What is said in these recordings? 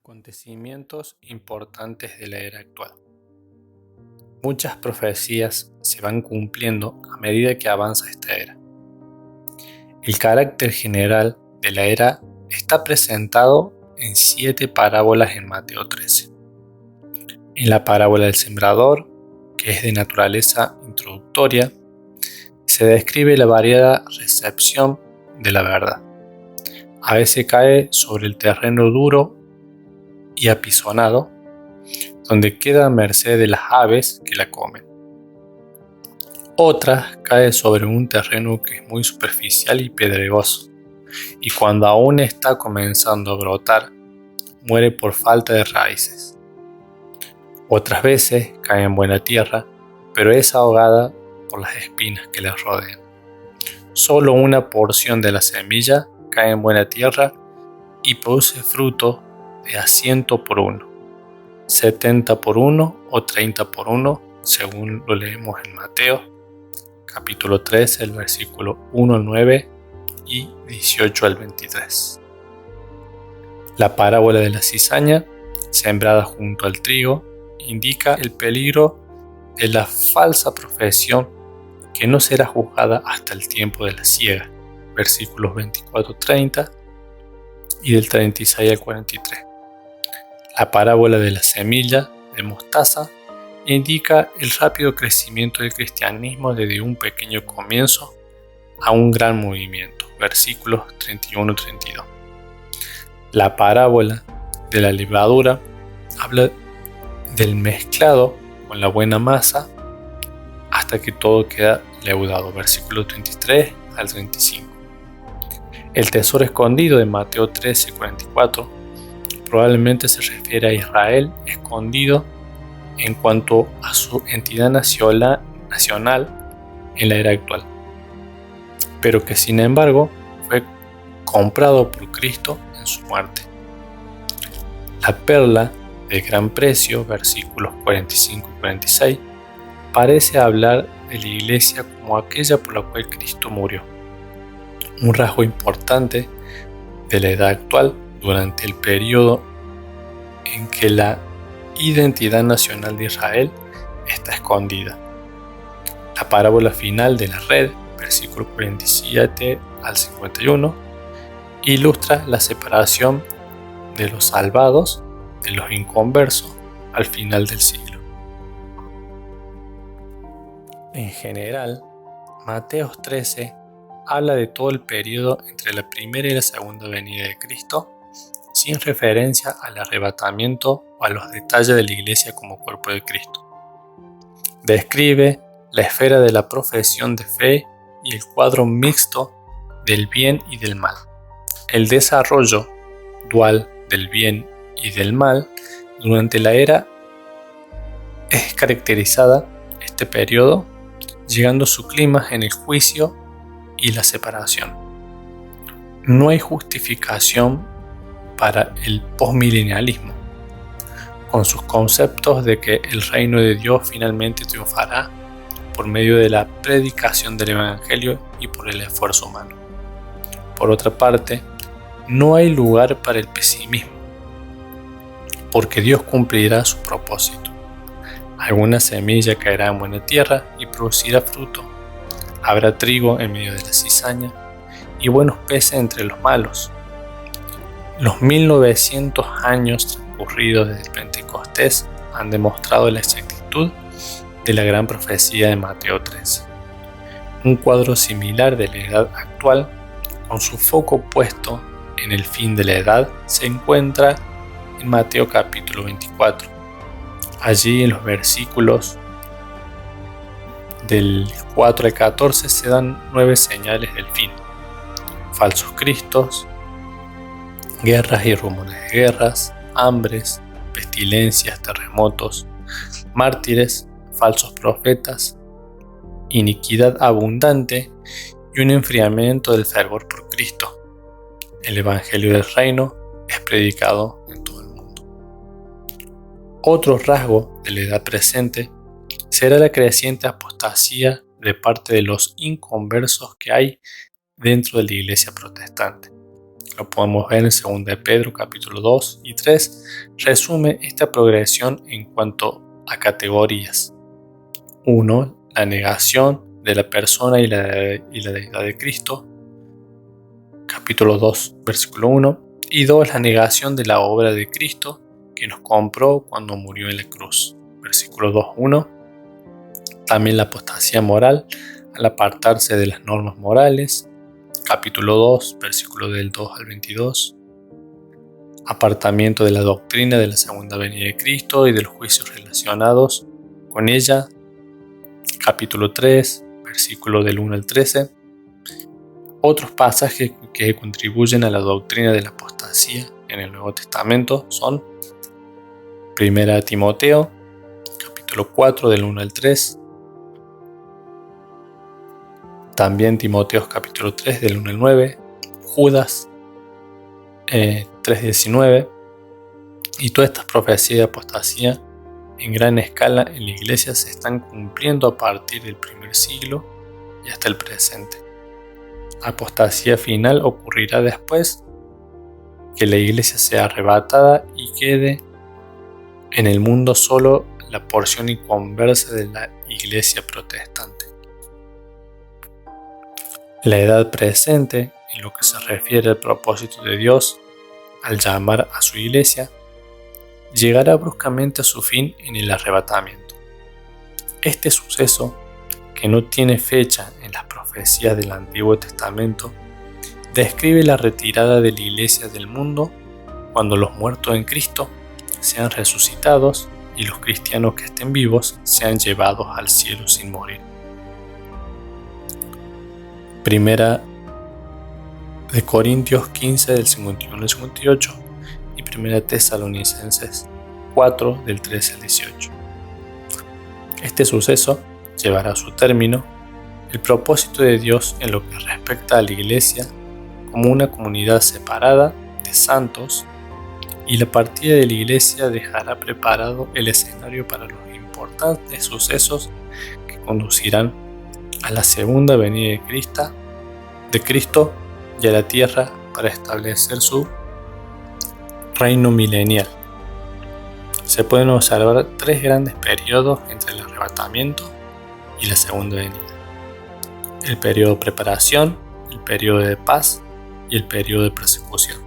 Acontecimientos importantes de la era actual. Muchas profecías se van cumpliendo a medida que avanza esta era. El carácter general de la era está presentado en 7 parábolas en Mateo 13. En la parábola del sembrador, que es de naturaleza introductoria, se describe la variada recepción de la verdad. A veces cae sobre el terreno duro y apisonado, donde queda a merced de las aves que la comen. Otras cae sobre un terreno que es muy superficial y pedregoso, y cuando aún está comenzando a brotar, muere por falta de raíces. Otras veces cae en buena tierra, pero es ahogada por las espinas que la rodean. Solo una porción de la semilla cae en buena tierra y produce fruto de a 100 por 1, 70 por 1 o 30 por 1, según lo leemos en Mateo, capítulo 13, el versículo 1 al 9 y 18 al 23. La parábola de la cizaña, sembrada junto al trigo, indica el peligro de la falsa profesión que no será juzgada hasta el tiempo de la siega, versículos 24-30 y del 36 al 43. La parábola de la semilla de mostaza indica el rápido crecimiento del cristianismo desde un pequeño comienzo a un gran movimiento, versículos 31-32. La parábola de la levadura habla del mezclado con la buena masa hasta que todo queda leudado, versículos 33 al 35. El tesoro escondido de Mateo 13:44 probablemente se refiere a Israel escondido en cuanto a su entidad nacional en la era actual, pero que sin embargo fue comprado por Cristo en su muerte. La perla de gran precio, versículos 45 y 46, parece hablar de la iglesia como aquella por la cual Cristo murió, un rasgo importante de la edad actual durante el periodo en que la identidad nacional de Israel está escondida. La parábola final de la red, versículo 47 al 51, ilustra la separación de los salvados de los inconversos al final del siglo. En general, Mateo 13 habla de todo el periodo entre la primera y la segunda venida de Cristo, sin referencia al arrebatamiento o a los detalles de la iglesia como cuerpo de Cristo. Describe la esfera de la profesión de fe y el cuadro mixto del bien y del mal. El desarrollo dual del bien y del mal durante la era es caracterizada este periodo, llegando a su clímax en el juicio y la separación. No hay justificación para el postmilenialismo, con sus conceptos de que el reino de Dios finalmente triunfará por medio de la predicación del Evangelio y por el esfuerzo humano. Por otra parte, no hay lugar para el pesimismo, porque Dios cumplirá su propósito. Alguna semilla caerá en buena tierra y producirá fruto. Habrá trigo en medio de la cizaña y buenos peces entre los malos. Los 1900 años transcurridos desde Pentecostés han demostrado la exactitud de la gran profecía de Mateo 13. Un cuadro similar de la edad actual, con su foco puesto en el fin de la edad, se encuentra en Mateo capítulo 24. Allí en los versículos del 4 al 14 se dan 9 señales del fin: falsos cristos, guerras y rumores de guerras, hambres, pestilencias, terremotos, mártires, falsos profetas, iniquidad abundante y un enfriamiento del fervor por Cristo. El Evangelio del Reino es predicado en todo el mundo. Otro rasgo de la edad presente será la creciente apostasía de parte de los inconversos que hay dentro de la iglesia protestante. Lo podemos ver en 2 de Pedro capítulo 2 y 3, resume esta progresión en cuanto a categorías. 1. La negación de la persona y la deidad de Cristo, capítulo 2, versículo 1, y 2. La negación de la obra de Cristo que nos compró cuando murió en la cruz, versículo 2.1. También la apostasía moral al apartarse de las normas morales, capítulo 2, versículo del 2 al 22. Apartamiento de la doctrina de la segunda venida de Cristo y de los juicios relacionados con ella, capítulo 3, versículo del 1 al 13. Otros pasajes que contribuyen a la doctrina de la apostasía en el Nuevo Testamento son 1 Timoteo, capítulo 4, del 1 al 3. También Timoteo capítulo 3 del 1 al 9, Judas 3.19, y todas estas profecías de apostasía en gran escala en la iglesia se están cumpliendo a partir del primer siglo y hasta el presente. Apostasía final ocurrirá después que la iglesia sea arrebatada y quede en el mundo solo la porción inconversa de la iglesia protestante. La edad presente, en lo que se refiere al propósito de Dios al llamar a su iglesia, llegará bruscamente a su fin en el arrebatamiento. Este suceso, que no tiene fecha en las profecías del Antiguo Testamento, describe la retirada de la iglesia del mundo cuando los muertos en Cristo sean resucitados y los cristianos que estén vivos sean llevados al cielo sin morir. Primera de Corintios 15 del 51 al 58 y Primera Tesalonicenses 4 del 13 al 18. Este suceso llevará a su término el propósito de Dios en lo que respecta a la iglesia como una comunidad separada de santos, y la partida de la iglesia dejará preparado el escenario para los importantes sucesos que conducirán a la segunda venida de Cristo y a la tierra para establecer su reino milenial. Se pueden observar 3 grandes periodos entre el arrebatamiento y la segunda venida: el periodo de preparación, el periodo de paz y el periodo de persecución.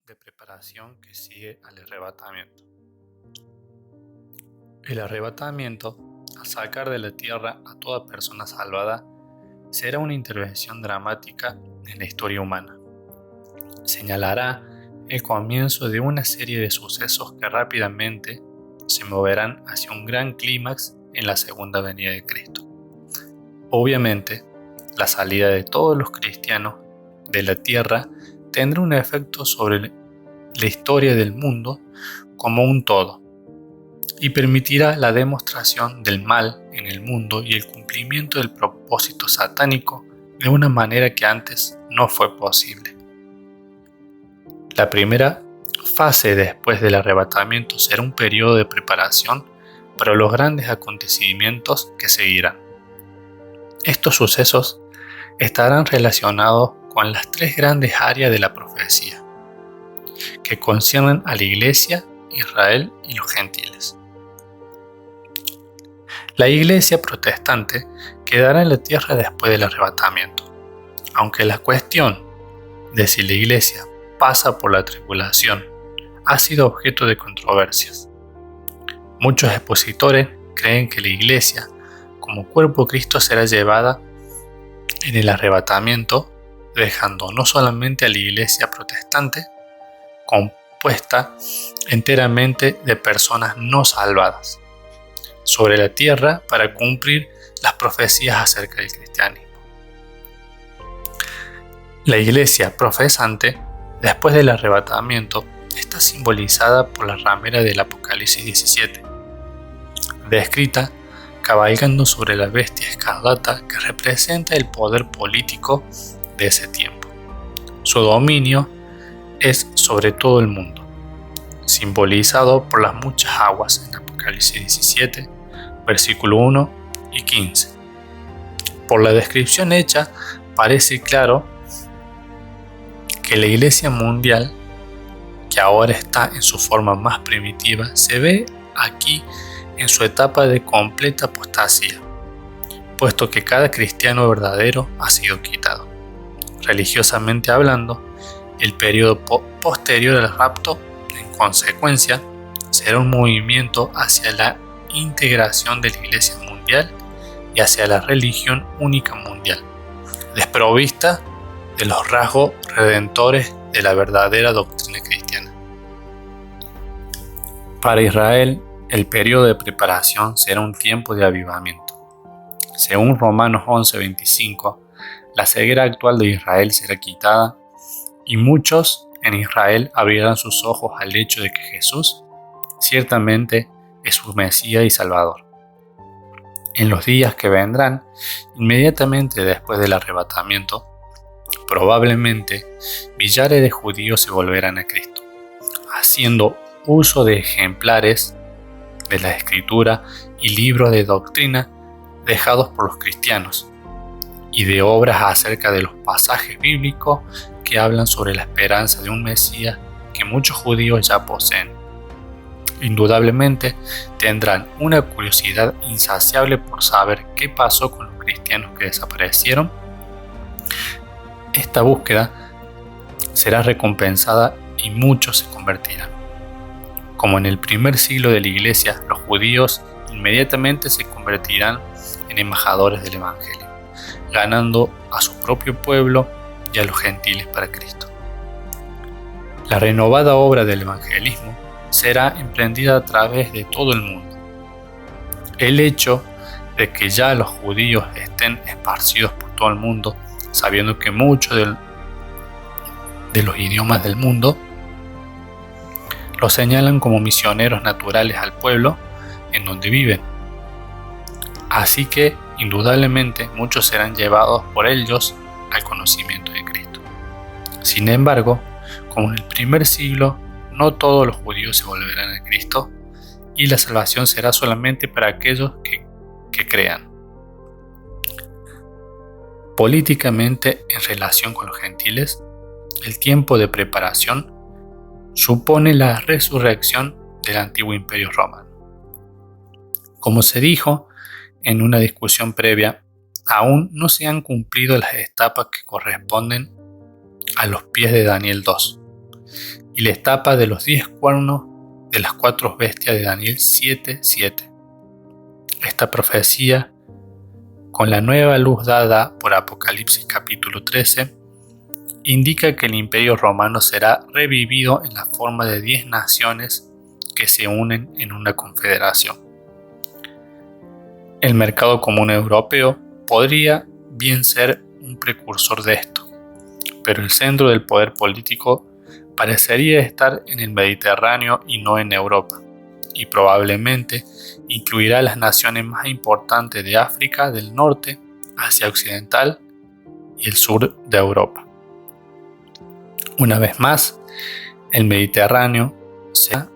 De preparación que sigue al arrebatamiento. El arrebatamiento, al sacar de la tierra a toda persona salvada, será una intervención dramática en la historia humana. Señalará el comienzo de una serie de sucesos que rápidamente se moverán hacia un gran clímax en la segunda venida de Cristo. Obviamente, la salida de todos los cristianos de la tierra tendrá un efecto sobre la historia del mundo como un todo y permitirá la demostración del mal en el mundo y el cumplimiento del propósito satánico de una manera que antes no fue posible. La primera fase después del arrebatamiento será un periodo de preparación para los grandes acontecimientos que seguirán. Estos sucesos estarán relacionados con las 3 grandes áreas de la profecía, que conciernen a la Iglesia, Israel y los gentiles. La Iglesia protestante quedará en la tierra después del arrebatamiento, aunque la cuestión de si la Iglesia pasa por la tribulación ha sido objeto de controversias. Muchos expositores creen que la Iglesia, como cuerpo de Cristo, será llevada en el arrebatamiento, dejando no solamente a la Iglesia protestante, compuesta enteramente de personas no salvadas, sobre la tierra para cumplir las profecías acerca del cristianismo. La Iglesia profesante, después del arrebatamiento, está simbolizada por la ramera del Apocalipsis 17, descrita cabalgando sobre la bestia escarlata que representa el poder político de ese tiempo. Su dominio es sobre todo el mundo, simbolizado por las muchas aguas en Apocalipsis 17, versículo 1 y 15. Por la descripción hecha, parece claro que la Iglesia mundial, que ahora está en su forma más primitiva, se ve aquí en su etapa de completa apostasía, puesto que cada cristiano verdadero ha sido quitado. Religiosamente hablando, el periodo posterior al rapto, en consecuencia, será un movimiento hacia la integración de la Iglesia mundial y hacia la religión única mundial, desprovista de los rasgos redentores de la verdadera doctrina cristiana. Para Israel, el periodo de preparación será un tiempo de avivamiento. Según Romanos 11:25, la ceguera actual de Israel será quitada y muchos en Israel abrirán sus ojos al hecho de que Jesús ciertamente es su Mesías y Salvador. En los días que vendrán, inmediatamente después del arrebatamiento, probablemente millares de judíos se volverán a Cristo, haciendo uso de ejemplares de la Escritura y libros de doctrina dejados por los cristianos, y de obras acerca de los pasajes bíblicos que hablan sobre la esperanza de un Mesías que muchos judíos ya poseen. Indudablemente tendrán una curiosidad insaciable por saber qué pasó con los cristianos que desaparecieron. Esta búsqueda será recompensada y muchos se convertirán. Como en el primer siglo de la Iglesia, los judíos inmediatamente se convertirán en embajadores del Evangelio, ganando a su propio pueblo y a los gentiles para Cristo. La renovada obra del evangelismo será emprendida a través de todo el mundo. El hecho de que ya los judíos estén esparcidos por todo el mundo, sabiendo que muchos de los idiomas del mundo los señalan como misioneros naturales al pueblo en donde viven. Así que, indudablemente, muchos serán llevados por ellos al conocimiento de Cristo. Sin embargo, como en el primer siglo, no todos los judíos se volverán a Cristo y la salvación será solamente para aquellos que crean. Políticamente, en relación con los gentiles, el tiempo de preparación supone la resurrección del antiguo imperio romano. Como se dijo en una discusión previa, aún no se han cumplido las etapas que corresponden a los pies de Daniel 2 y la etapa de los 10 cuernos de las 4 bestias de Daniel 7:7. Esta profecía, con la nueva luz dada por Apocalipsis capítulo 13, indica que el imperio romano será revivido en la forma de 10 naciones que se unen en una confederación. El mercado común europeo podría bien ser un precursor de esto, pero el centro del poder político parecería estar en el Mediterráneo y no en Europa, y probablemente incluirá las naciones más importantes de África del norte, Asia occidental y el sur de Europa. Una vez más, el Mediterráneo será.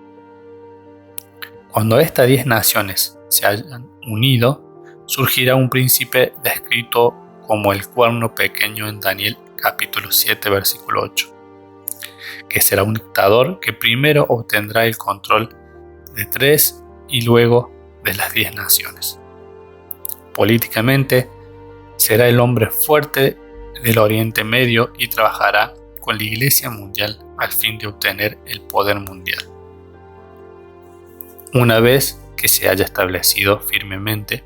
Cuando estas 10 naciones se hayan unido, surgirá un príncipe descrito como el cuerno pequeño en Daniel capítulo 7 versículo 8, que será un dictador que primero obtendrá el control de 3 y luego de las 10 naciones. Políticamente, será el hombre fuerte del Oriente Medio y trabajará con la Iglesia mundial al fin de obtener el poder mundial. Una vez que se haya establecido firmemente,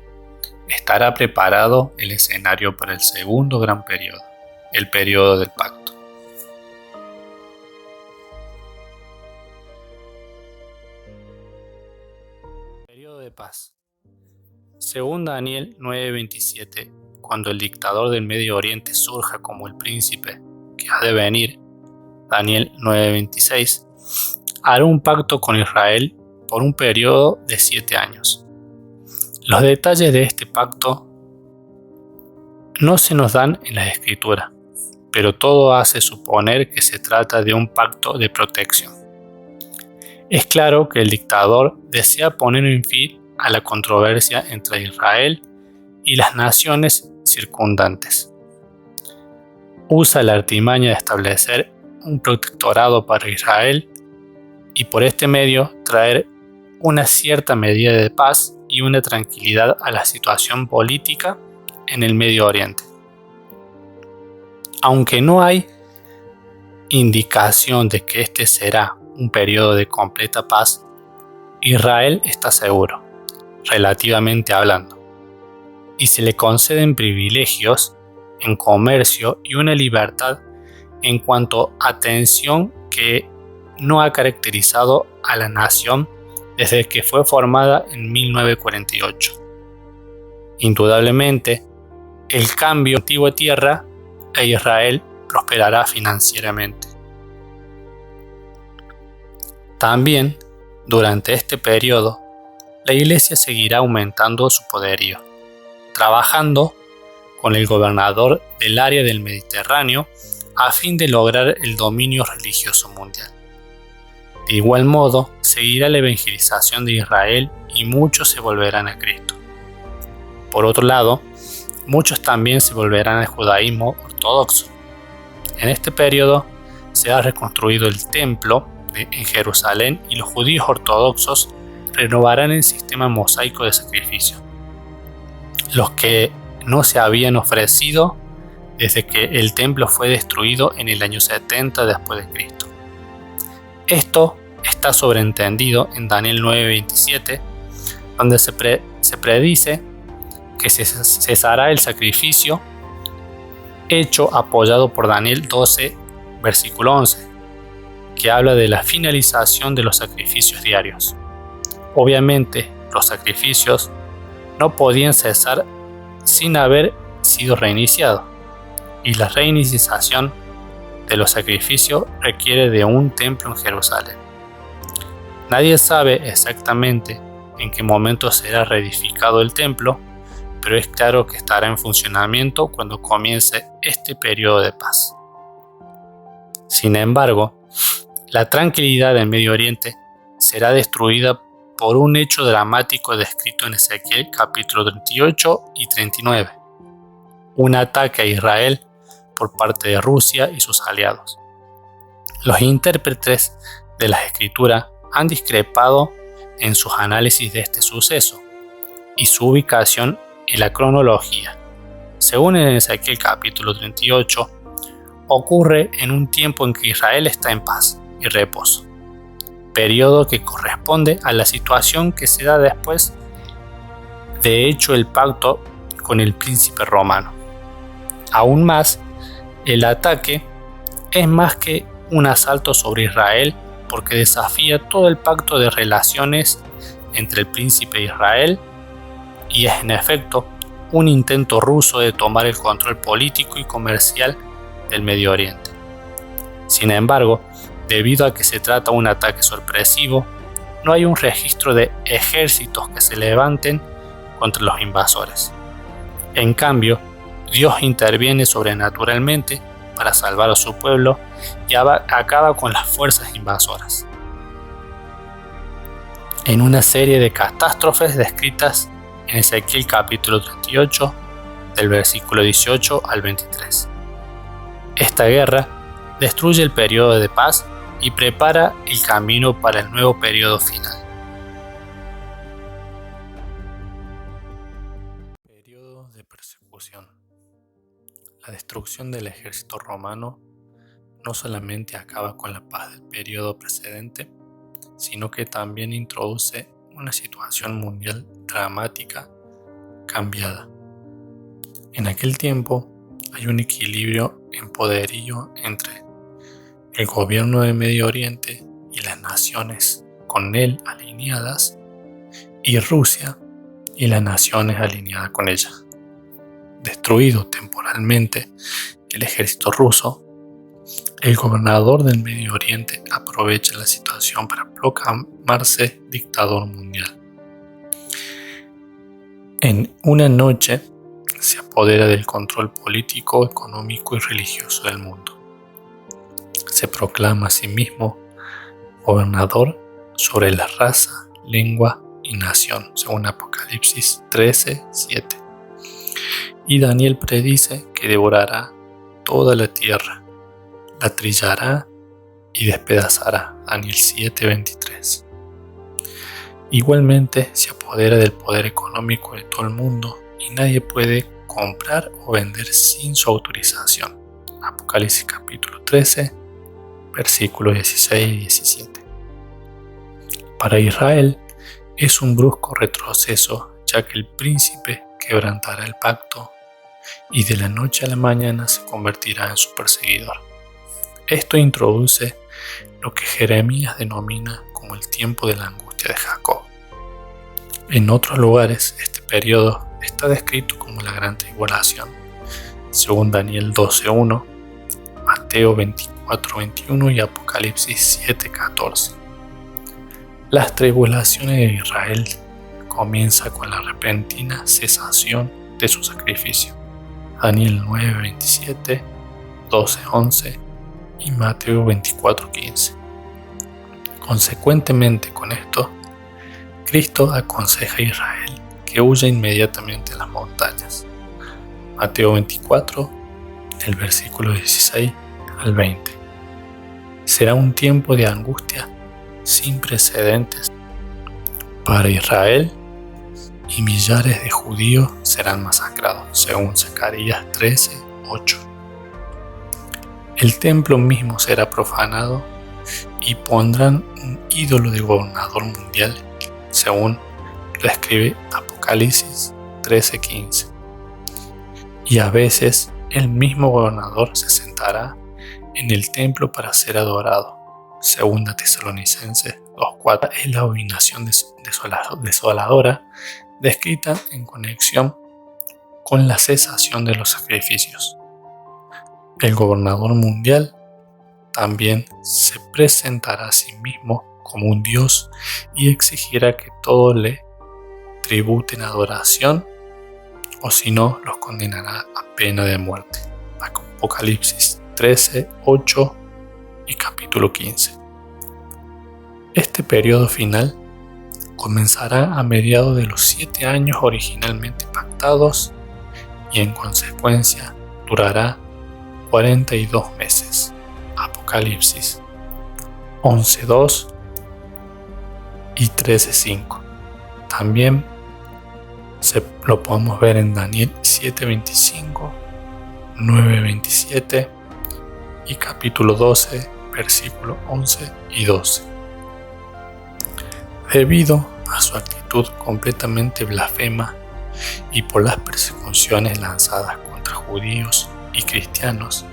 estará preparado el escenario para el segundo gran periodo, el periodo del pacto. Periodo de paz. Según Daniel 9:27, cuando el dictador del Medio Oriente surja como el príncipe que ha de venir, Daniel 9:26, hará un pacto con Israel por un periodo de 7 años. Los detalles de este pacto no se nos dan en la Escritura, pero todo hace suponer que se trata de un pacto de protección. Es claro que el dictador desea poner en fin a la controversia entre Israel y las naciones circundantes. Usa la artimaña de establecer un protectorado para Israel y por este medio traer una cierta medida de paz y una tranquilidad a la situación política en el Medio Oriente. Aunque no hay indicación de que este será un periodo de completa paz, Israel está seguro, relativamente hablando, y se le conceden privilegios en comercio y una libertad en cuanto a atención que no ha caracterizado a la nación desde que fue formada en 1948. Indudablemente, el cambio antigua tierra e Israel prosperará financieramente. También, durante este periodo, la Iglesia seguirá aumentando su poderío, trabajando con el gobernador del área del Mediterráneo a fin de lograr el dominio religioso mundial. De igual modo, seguirá la evangelización de Israel y muchos se volverán a Cristo. Por otro lado, muchos también se volverán al judaísmo ortodoxo. En este periodo se ha reconstruido el templo en Jerusalén y los judíos ortodoxos renovarán el sistema mosaico de sacrificio, los que no se habían ofrecido desde que el templo fue destruido en el año 70 después de Cristo. Esto está sobreentendido en Daniel 9:27, donde se predice que se cesará el sacrificio, hecho apoyado por Daniel 12, versículo 11, que habla de la finalización de los sacrificios diarios. Obviamente, los sacrificios no podían cesar sin haber sido reiniciados, y la reiniciación de los sacrificios requiere de un templo en Jerusalén. Nadie sabe exactamente en qué momento será reedificado el templo, pero es claro que estará en funcionamiento cuando comience este periodo de paz. Sin embargo, la tranquilidad del Medio Oriente será destruida por un hecho dramático descrito en Ezequiel capítulo 38 y 39, un ataque a Israel por parte de Rusia y sus aliados. Los intérpretes de la Escritura han discrepado en sus análisis de este suceso y su ubicación en la cronología. Según en Ezequiel capítulo 38, ocurre en un tiempo en que Israel está en paz y reposo, periodo que corresponde a la situación que se da después de hecho el pacto con el príncipe romano. Aún más, el ataque es más que un asalto sobre Israel porque desafía todo el pacto de relaciones entre el príncipe de Israel y es en efecto un intento ruso de tomar el control político y comercial del Medio Oriente. Sin embargo, debido a que se trata de un ataque sorpresivo, no hay un registro de ejércitos que se levanten contra los invasores. En cambio, Dios interviene sobrenaturalmente para salvar a su pueblo y acaba con las fuerzas invasoras. En una serie de catástrofes descritas en Ezequiel capítulo 38, del versículo 18 al 23. Esta guerra destruye el periodo de paz y prepara el camino para el nuevo periodo final. Periodo de persecución. La destrucción del ejército romano no solamente acaba con la paz del periodo precedente, sino que también introduce una situación mundial dramática cambiada. En aquel tiempo hay un equilibrio en poderío entre el gobierno de Medio Oriente y las naciones con él alineadas, y Rusia y las naciones alineadas con ella. Destruido temporalmente el ejército ruso, el gobernador del Medio Oriente aprovecha la situación para proclamarse dictador mundial. En una noche se apodera del control político, económico y religioso del mundo. Se proclama a sí mismo gobernador sobre la raza, lengua y nación, según Apocalipsis 13:7. Y Daniel predice que devorará toda la tierra, la trillará y despedazará, Daniel 7:23. Igualmente se apodera del poder económico de todo el mundo y nadie puede comprar o vender sin su autorización, Apocalipsis capítulo 13, versículos 16 y 17. Para Israel es un brusco retroceso, ya que el príncipe quebrantará el pacto y de la noche a la mañana se convertirá en su perseguidor. Esto introduce lo que Jeremías denomina como el tiempo de la angustia de Jacob. En otros lugares, este periodo está descrito como la gran tribulación, según Daniel 12:1, Mateo 24:21 y Apocalipsis 7:14. Las tribulaciones de Israel comienzan con la repentina cesación de su sacrificio, Daniel 9:27, 12:11 y Mateo 24:15. Consecuentemente con esto, Cristo aconseja a Israel que huya inmediatamente a las montañas. Mateo 24, del versículo 16 al 20. Será un tiempo de angustia sin precedentes para Israel y millares de judíos serán masacrados, según Zacarías 13:8. El templo mismo será profanado y pondrán un ídolo de gobernador mundial, según lo escribe Apocalipsis 13:15. Y a veces el mismo gobernador se sentará en el templo para ser adorado, según Tesalonicenses 2:4. Es la abominación desoladora descrita en conexión con la cesación de los sacrificios. El gobernador mundial también se presentará a sí mismo como un dios y exigirá que todos le tributen adoración, o si no, los condenará a pena de muerte. Apocalipsis 13:8 y capítulo 15. Este periodo final comenzará a mediados de los 7 años originalmente pactados y en consecuencia durará 42 meses. Apocalipsis 11:2 y 13:5. También lo podemos ver en Daniel 7:25, 9:27 y capítulo 12, versículos 11 y 12. Debido a su actitud completamente blasfema y por las persecuciones lanzadas contra judíos y cristianos,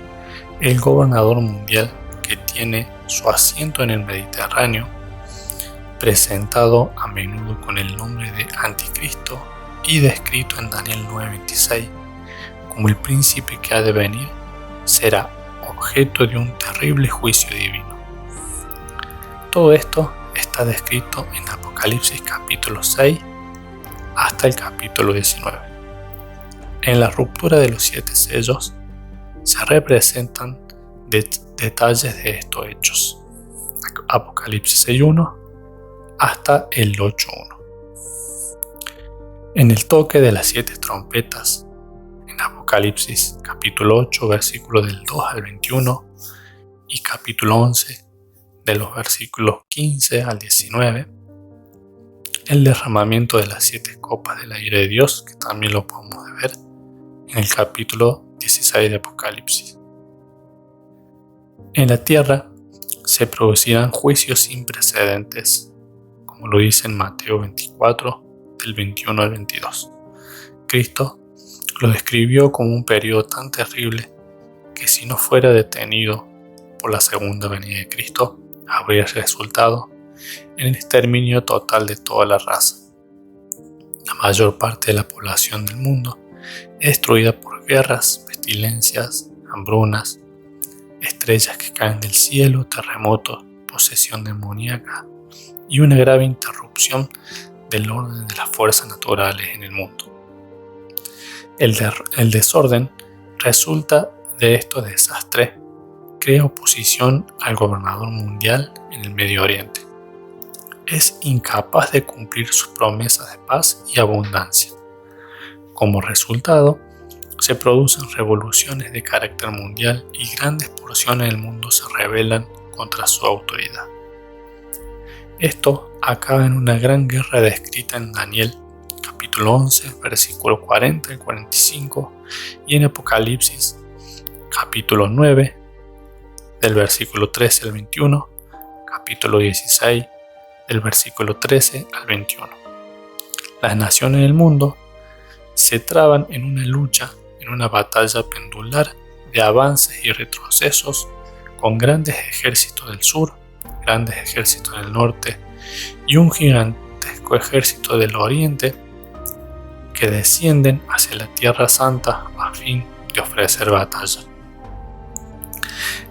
el gobernador mundial, que tiene su asiento en el Mediterráneo, presentado a menudo con el nombre de Anticristo y descrito en Daniel 9:26 como el príncipe que ha de venir, será objeto de un terrible juicio divino. Todo esto está descrito en Apocalipsis capítulo 6 hasta el capítulo 19. En la ruptura de los 7 sellos se representan detalles de estos hechos. Apocalipsis 6:1 hasta el 8:1. En el toque de las 7 trompetas, en Apocalipsis capítulo 8, versículos del 2 al 21 y capítulo 11, de los versículos 15 al 19, el derramamiento de las 7 copas de la ira de Dios, que también lo podemos ver en el capítulo 16 de Apocalipsis. En la tierra se producirán juicios sin precedentes, como lo dice en Mateo 24, del 21 al 22. Cristo lo describió como un periodo tan terrible que si no fuera detenido por la segunda venida de Cristo, habría resultado en el exterminio total de toda la raza. La mayor parte de la población del mundo es destruida por guerras, pestilencias, hambrunas, estrellas que caen del cielo, terremotos, posesión demoníaca y una grave interrupción del orden de las fuerzas naturales en el mundo. El desorden resulta de estos desastres, crea oposición al gobernador mundial en el Medio Oriente. es incapaz de cumplir sus promesas de paz y abundancia. Como resultado, se producen revoluciones de carácter mundial y grandes porciones del mundo se rebelan contra su autoridad. Esto acaba en una gran guerra descrita en Daniel, capítulo 11, versículo 40 al 45, y en Apocalipsis, capítulo 9, del versículo 13 al 21, capítulo 16, del versículo 13 al 21. Las naciones del mundo se traban en una lucha, en una batalla pendular de avances y retrocesos, con grandes ejércitos del sur, grandes ejércitos del norte y un gigantesco ejército del oriente que descienden hacia la Tierra Santa a fin de ofrecer batalla.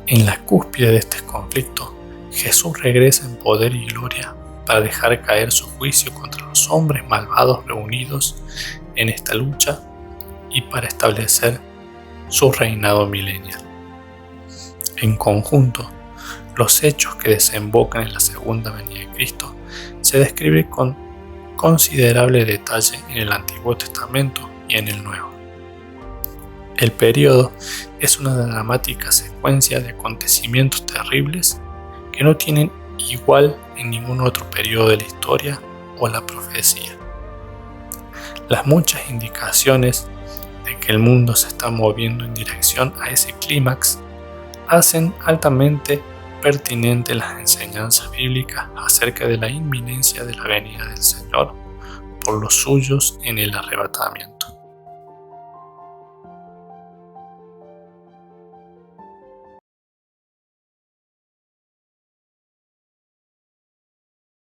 En la cúspide de este conflicto, Jesús regresa en poder y gloria para dejar caer su juicio contra los hombres malvados reunidos en esta lucha y para establecer su reinado milenial. En conjunto, los hechos que desembocan en la segunda venida de Cristo se describen con considerable detalle en el Antiguo Testamento y en el Nuevo. El período es una dramática secuencia de acontecimientos terribles que no tienen igual en ningún otro período de la historia o la profecía. Las muchas indicaciones de que el mundo se está moviendo en dirección a ese clímax hacen altamente pertinentes las enseñanzas bíblicas acerca de la inminencia de la venida del Señor por los suyos en el arrebatamiento.